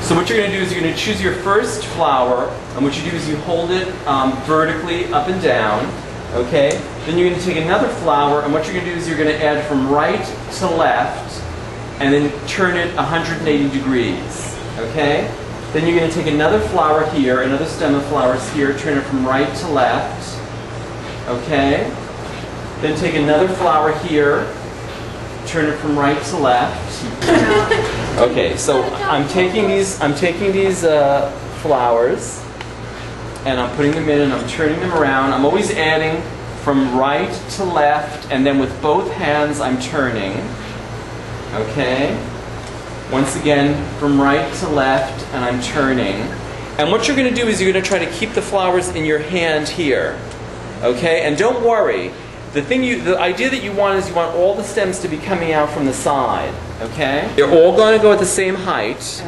So what you're going to do is you're going to choose your first flower, and what you do is you hold it vertically up and down, okay? Then you're going to take another flower, and what you're going to do is you're going to add from right to left, and then turn it 180 degrees, okay? Then you're going to take another flower here, another stem of flowers here, turn it from right to left, okay? Then take another flower here, turn it from right to left. Okay, so I'm taking these flowers, and I'm putting them in, and I'm turning them around. I'm always adding from right to left, and then with both hands I'm turning. Okay? Once again, from right to left, and I'm turning. And what you're going to do is you're going to try to keep the flowers in your hand here. Okay? And don't worry. The idea that you want is you want all the stems to be coming out from the side. Okay? They're all going to go at the same height.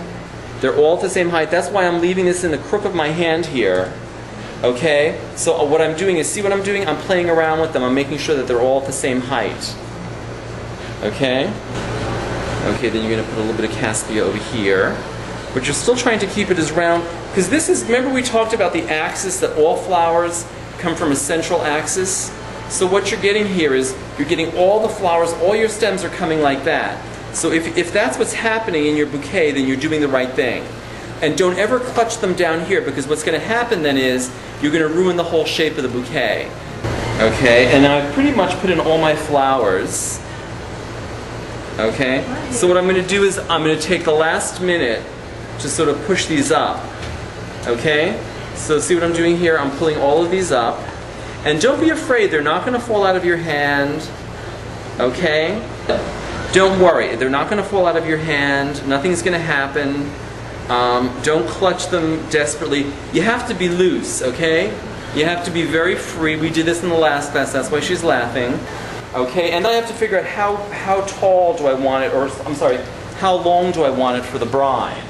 They're all at the same height. That's why I'm leaving this in the crook of my hand here. Okay? So what I'm doing is, see what I'm doing? I'm playing around with them. I'm making sure that they're all at the same height. Okay? Okay, then you're going to put a little bit of cassia over here. But you're still trying to keep it as round. Because this is, remember we talked about the axis, that all flowers come from a central axis? So what you're getting here is, you're getting all the flowers, all your stems are coming like that. So if that's what's happening in your bouquet, then you're doing the right thing. And don't ever clutch them down here, because what's going to happen then is, you're going to ruin the whole shape of the bouquet. Okay, and I've pretty much put in all my flowers. Okay, so what I'm going to do is, I'm going to take the last minute to sort of push these up. Okay, so see what I'm doing here? I'm pulling all of these up. And don't be afraid, they're not going to fall out of your hand. Okay? Don't worry, they're not going to fall out of your hand. Nothing's going to happen. Don't clutch them desperately. You have to be loose, okay? You have to be very free. We did this in the last class, that's why she's laughing. Okay, and then I have to figure out how tall do I want it, or I'm sorry, how long do I want it for the bride.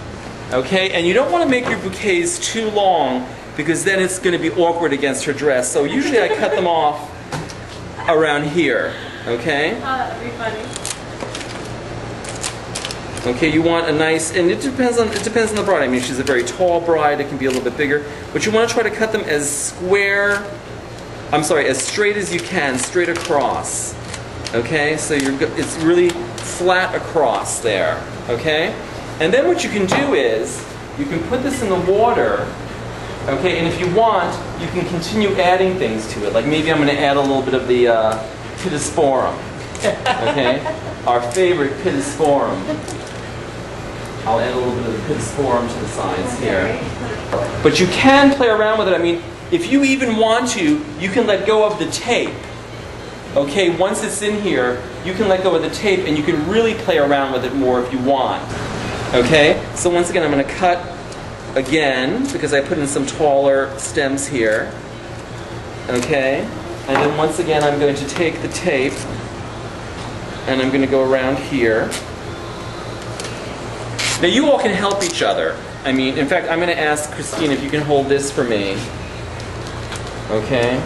Okay, and you don't want to make your bouquets too long, because then it's going to be awkward against her dress. So usually I cut them off around here. Okay? Oh, that'd be funny. Okay, you want a nice, and it depends on the bride. I mean, if she's a very tall bride, it can be a little bit bigger. But you want to try to cut them as as straight as you can, straight across. Okay, so it's really flat across there. Okay? And then what you can do is, you can put this in the water. Okay, and if you want, you can continue adding things to it. Like maybe I'm going to add a little bit of the pittosporum. Okay, our favorite pittosporum. I'll add a little bit of the pittosporum to the sides here. But you can play around with it. I mean, if you even want to, you can let go of the tape. Okay, once it's in here, you can let go of the tape and you can really play around with it more if you want. Okay, so once again, I'm going to cut again, because I put in some taller stems here. Okay? And then once again I'm going to take the tape and I'm going to go around here. Now you all can help each other. I mean, in fact, I'm going to ask Christine if you can hold this for me. Okay?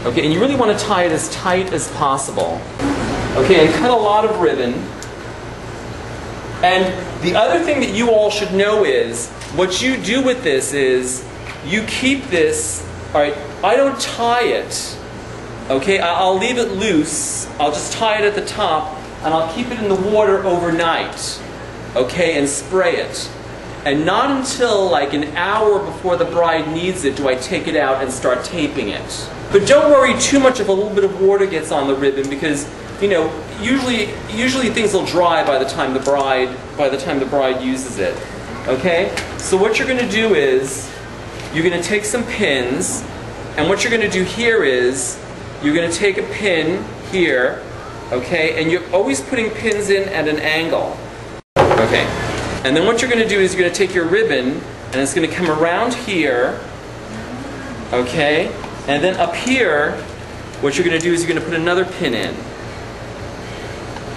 Okay, and you really want to tie it as tight as possible. Okay, and cut a lot of ribbon. And the other thing that you all should know is, what you do with this is, you keep this, alright, I don't tie it, okay, I'll leave it loose, I'll just tie it at the top, and I'll keep it in the water overnight, okay, and spray it. And not until like an hour before the bride needs it do I take it out and start taping it. But don't worry too much if a little bit of water gets on the ribbon, because you know, usually things will dry by the time the bride uses it. Okay? So what you're going to do is, you're going to take some pins, and what you're going to do here is, you're going to take a pin here, okay, and you're always putting pins in at an angle. Okay. And then what you're going to do is you're going to take your ribbon, and it's going to come around here, okay, and then up here, what you're going to do is you're going to put another pin in.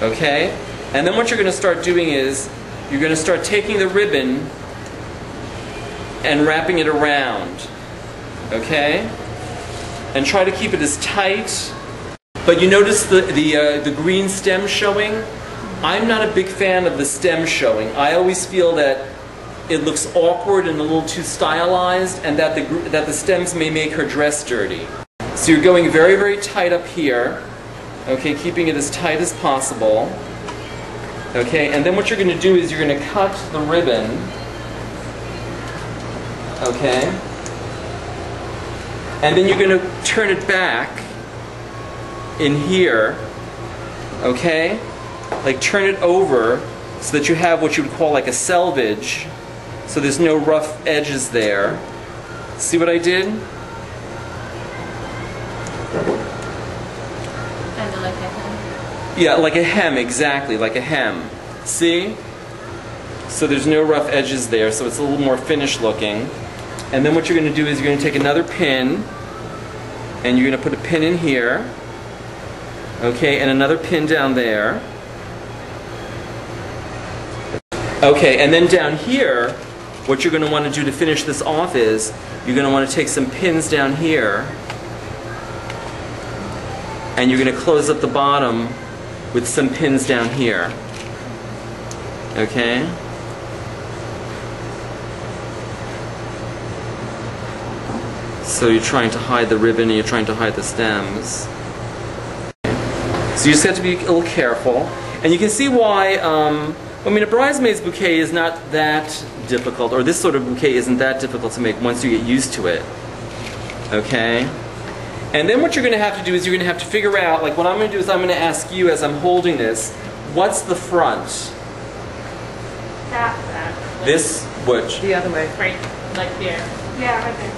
Okay? And then what you're going to start doing is, you're going to start taking the ribbon and wrapping it around. Okay? And try to keep it as tight. But you notice the green stem showing? I'm not a big fan of the stem showing. I always feel that it looks awkward and a little too stylized, and that the stems may make her dress dirty. So you're going very, very tight up here, okay, keeping it as tight as possible. Okay, and then what you're going to do is you're going to cut the ribbon, okay, and then you're going to turn it back in here, okay, like turn it over so that you have what you would call like a selvage, so there's no rough edges there. See what I did? Kind of like a hem. Yeah, like a hem, exactly, like a hem. See? So there's no rough edges there, so it's a little more finished looking. And then what you're going to do is you're going to take another pin, and you're going to put a pin in here, okay, and another pin down there. Okay, and then down here, what you're going to want to do to finish this off is, you're going to want to take some pins down here, and you're going to close up the bottom with some pins down here. Okay? So you're trying to hide the ribbon and you're trying to hide the stems. So you just have to be a little careful. And you can see why, I mean, a bridesmaid's bouquet is not that difficult, or this sort of bouquet isn't that difficult to make once you get used to it. Okay? And then what you're going to have to do is you're going to have to figure out, like what I'm going to do is I'm going to ask you as I'm holding this, what's the front? That. This, which? The other way. Right, like there. Yeah, right there.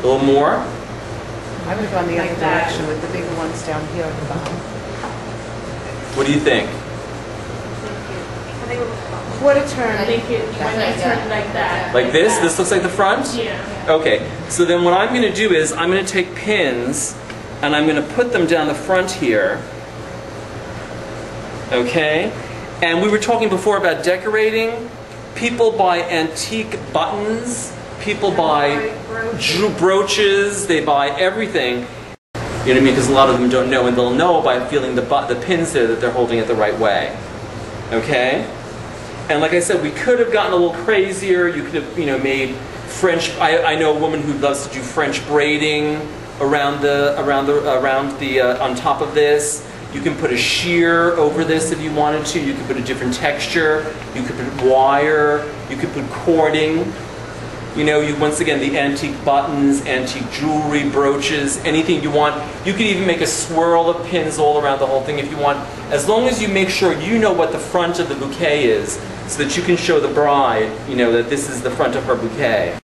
A little more? I would have gone the Like other that. direction with the bigger ones down here at the bottom. What do you think? What a turn. I think it, when I turn it like that. Like this? This looks like the front? Yeah. Okay, so then what I'm going to do is I'm going to take pins and I'm going to put them down the front here. Okay? And we were talking before about decorating. People buy antique buttons. People buy brooches. They buy everything. You know what I mean? Because a lot of them don't know, and they'll know by feeling the pins there that they're holding it the right way. Okay? And like I said, we could have gotten a little crazier. You could have, you know, made French. I know a woman who loves to do French braiding around on top of this. You can put a sheer over this if you wanted to. You could put a different texture. You could put wire. You could put cording. You know, once again, the antique buttons, antique jewelry, brooches, anything you want. You could even make a swirl of pins all around the whole thing if you want, as long as you make sure you know what the front of the bouquet is, so that you can show the bride, you know, that this is the front of her bouquet.